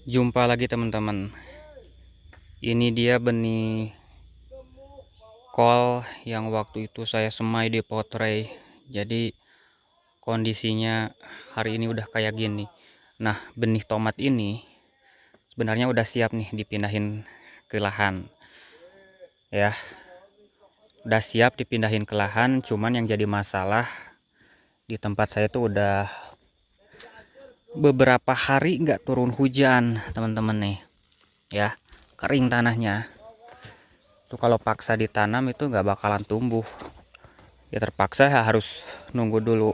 Jumpa lagi teman-teman. Ini dia benih kol yang waktu itu saya semai di potray. Jadi kondisinya hari ini udah kayak gini. Nah, benih tomat ini sebenarnya udah siap nih dipindahin ke lahan. Ya, udah siap dipindahin ke lahan, cuman yang jadi masalah di tempat saya tuh udah beberapa hari nggak turun hujan, teman-teman nih. Ya, kering tanahnya. Tuh kalau paksa ditanam itu nggak bakalan tumbuh. Ya terpaksa harus nunggu dulu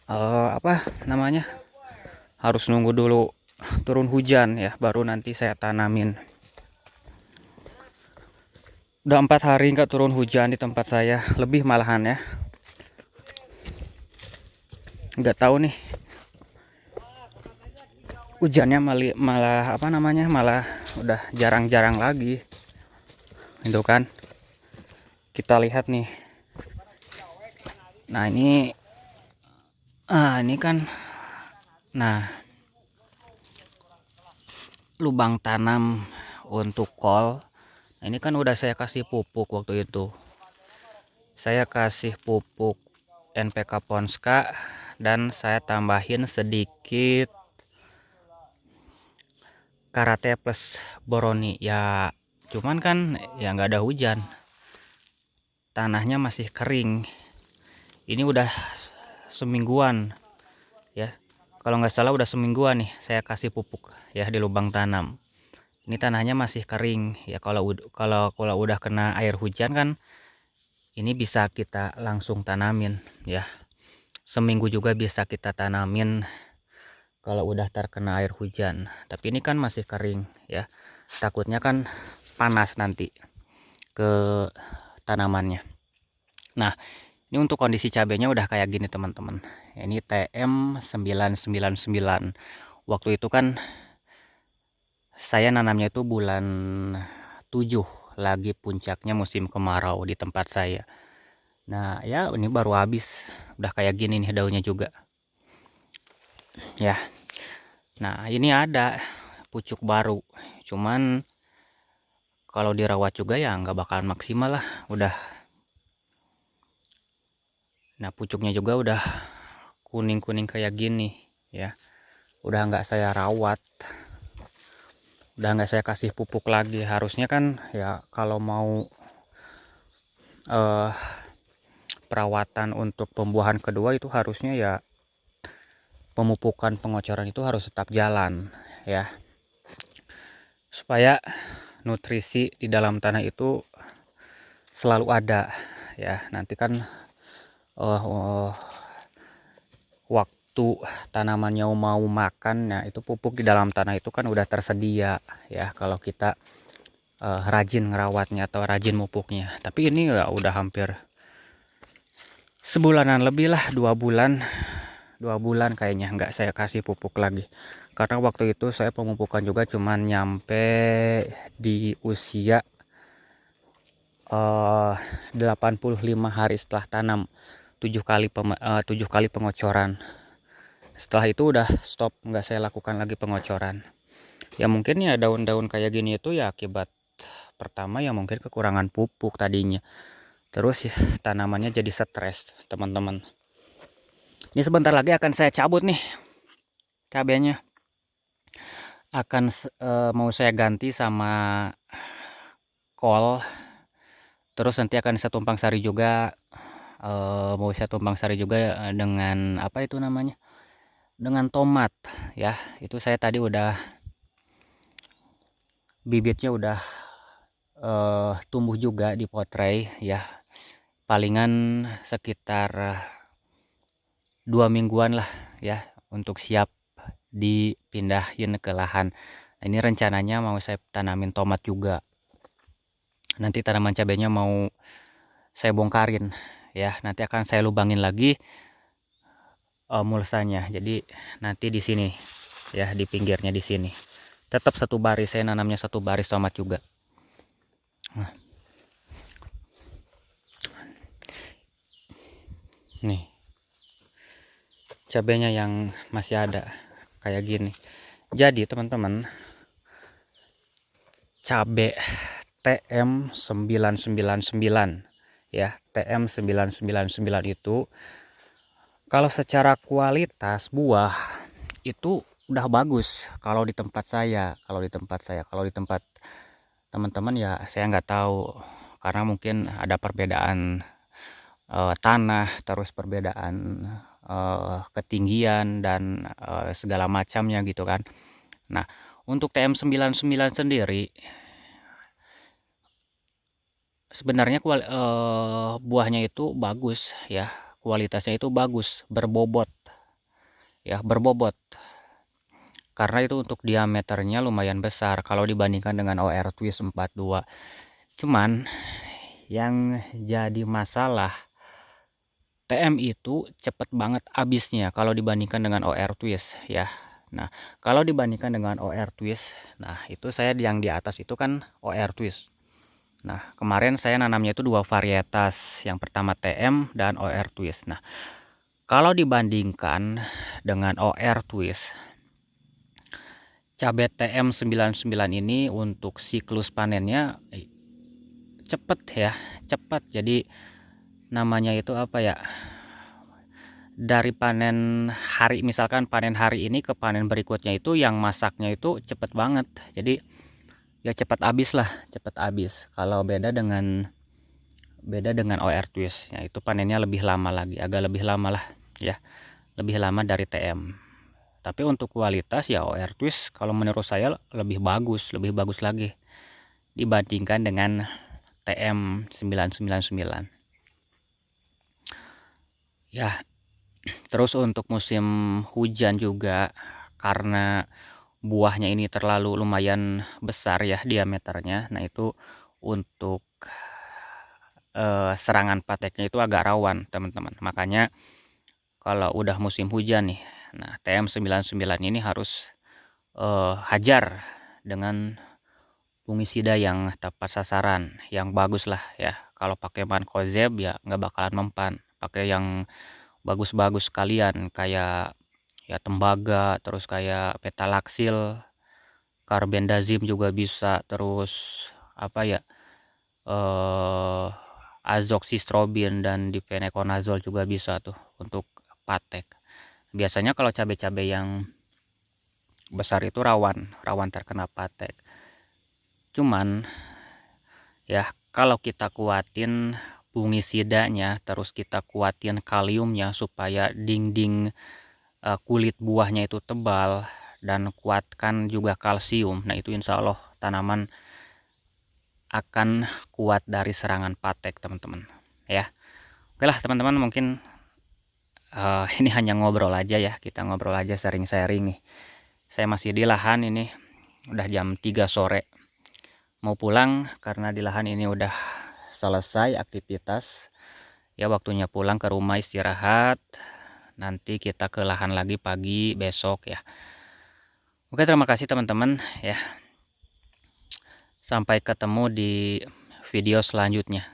apa namanya, harus nunggu dulu turun hujan ya, baru nanti saya tanamin. Udah 4 hari nggak turun hujan di tempat saya, lebih malahan ya. Nggak tahu nih hujannya malah apa namanya, malah udah jarang-jarang lagi itu kan. Kita lihat nih, nah ini kan, nah lubang tanam untuk kol. Nah, ini kan udah saya kasih pupuk waktu itu. Saya kasih pupuk NPK Ponska dan saya tambahin sedikit Karate plus Boroni. Ya, cuman kan ya nggak ada hujan. Tanahnya masih kering. Ini udah semingguan ya. Kalau nggak salah udah semingguan nih saya kasih pupuk ya di lubang tanam. Ini tanahnya masih kering ya. Kalau udah kena air hujan kan ini bisa kita langsung tanamin ya. Seminggu juga bisa kita tanamin kalau udah terkena air hujan. Tapi ini kan masih kering ya. Takutnya kan panas nanti ke tanamannya. Nah, ini untuk kondisi cabenya udah kayak gini teman-teman. Ini TM 999. Waktu itu kan saya nanamnya itu bulan 7, lagi puncaknya musim kemarau di tempat saya. Nah, ya ini baru habis. Udah kayak gini nih daunnya juga. Ya. Nah, ini ada pucuk baru. Cuman kalau dirawat juga ya nggak bakalan maksimal lah. Udah. Nah, pucuknya juga udah kuning-kuning kayak gini ya. Udah nggak saya rawat. Udah nggak saya kasih pupuk lagi. Harusnya kan ya kalau mau eh, perawatan untuk pembuahan kedua itu harusnya ya pemupukan pengocoran itu harus tetap jalan ya. Supaya nutrisi di dalam tanah itu selalu ada ya. Nanti kan waktu tanamannya mau makan, nah itu pupuk di dalam tanah itu kan udah tersedia ya kalau kita rajin ngerawatnya atau rajin pupuknya. Tapi ini ya udah hampir sebulanan lebih lah, 2 bulan kayaknya nggak saya kasih pupuk lagi, karena waktu itu saya pemupukan juga cuman nyampe di usia 85 hari setelah tanam, 7 kali pengocoran. Setelah itu udah stop, nggak saya lakukan lagi pengocoran. Ya mungkin ya daun-daun kayak gini itu ya akibat pertama ya mungkin kekurangan pupuk tadinya. Terus ya tanamannya jadi stres teman-teman. Ini sebentar lagi akan saya cabut nih cabenya. Mau saya ganti sama kol. Terus nanti akan saya tumpang sari juga. Mau saya tumpang sari juga dengan apa itu namanya? Dengan tomat ya. Itu saya tadi udah bibitnya udah tumbuh juga di potray ya. Palingan sekitar 2 mingguan lah ya untuk siap dipindahin ke lahan. Nah, ini rencananya mau saya tanamin tomat juga. Nanti tanaman cabenya mau saya bongkarin ya. Nanti akan saya lubangin lagi mulsanya. Jadi nanti di sini ya, di pinggirnya di sini. Tetap satu baris, saya nanamnya satu baris tomat juga. Nah, nih cabenya yang masih ada kayak gini. Jadi teman-teman, cabe TM999 ya, TM999 itu kalau secara kualitas buah itu udah bagus kalau di tempat saya. Kalau di tempat teman-teman ya saya nggak tahu, karena mungkin ada perbedaan tanah, terus perbedaan ketinggian dan segala macamnya gitu kan. Nah, untuk TM99 sendiri sebenarnya buahnya itu bagus ya, kualitasnya itu bagus, berbobot ya, berbobot. Karena itu untuk diameternya lumayan besar kalau dibandingkan dengan OR Twist 42. Cuman yang jadi masalah, TM itu cepet banget habisnya kalau dibandingkan dengan OR Twist ya. Nah, kalau dibandingkan dengan OR Twist, nah itu saya yang di atas itu kan OR Twist. Nah, kemarin saya nanamnya itu 2 varietas. Yang pertama TM dan OR Twist. Nah, kalau dibandingkan dengan OR Twist, cabai TM99 ini untuk siklus panennya cepet ya, cepet. Jadi namanya itu apa ya? Dari panen hari, misalkan panen hari ini ke panen berikutnya itu yang masaknya itu cepet banget. Jadi ya cepat habis lah, cepat habis. Kalau beda dengan OR Twist, ya itu panennya lebih lama lagi, agak lebih lama lah ya, lebih lama dari TM. Tapi untuk kualitas ya OR Twist kalau menurut saya lebih bagus lagi dibandingkan dengan TM999 ya. Terus untuk musim hujan juga, karena buahnya ini terlalu lumayan besar ya diameternya, nah itu untuk serangan pateknya itu agak rawan teman-teman. Makanya kalau udah musim hujan nih, nah TM99 ini harus hajar dengan fungisida yang tepat sasaran, yang bagus lah ya. Kalau pakai mancozeb ya nggak bakalan mempan. Pakai yang bagus-bagus sekalian kayak ya tembaga, terus kayak petalaxil, carbendazim juga bisa, terus apa ya, azoxystrobin dan difeneconazole juga bisa tuh untuk patek. Biasanya kalau cabai-cabai yang besar itu rawan terkena patek. Cuman ya kalau kita kuatin fungisidanya, terus kita kuatin kaliumnya supaya dinding kulit buahnya itu tebal, dan kuatkan juga kalsium. Nah itu insya Allah tanaman akan kuat dari serangan patek teman-teman ya. Oke lah teman-teman, mungkin ini hanya ngobrol aja ya, kita ngobrol aja, sharing-sharing nih. Saya masih di lahan ini, udah jam 3 sore. Mau pulang karena di lahan ini udah selesai aktivitas. Ya waktunya pulang ke rumah istirahat. Nanti kita ke lahan lagi pagi besok ya. Oke, terima kasih teman-teman ya. Sampai ketemu di video selanjutnya.